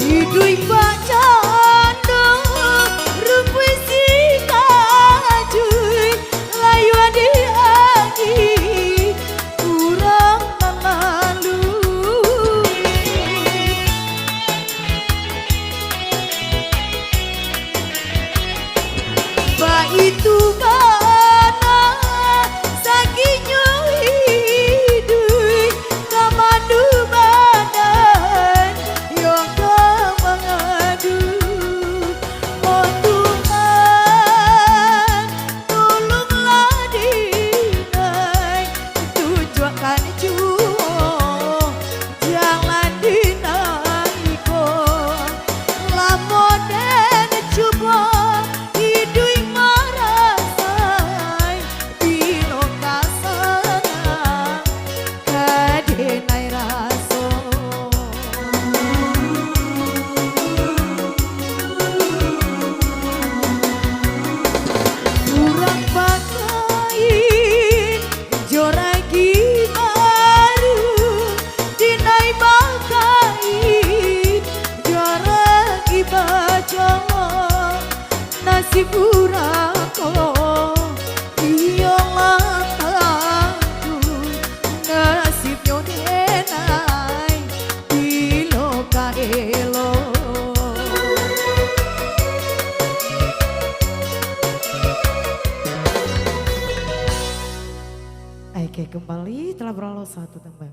Idui bacaan rumpui si kajuy layu adi kurang malu. Ba itu mana sakinya idui kamandu badan yang mengadu. Oh Tuhan tolonglah dinai tujuankan juo jangan dinai ko lamonen coba hidui marasai bilo kasanang kadenai raso. Kurang pakain joragi baru dinai bakain joragi baca nasib urako iyalah aku nasib nyodenai bilo kaelo. Oke, kembali telah berlalu satu tembang.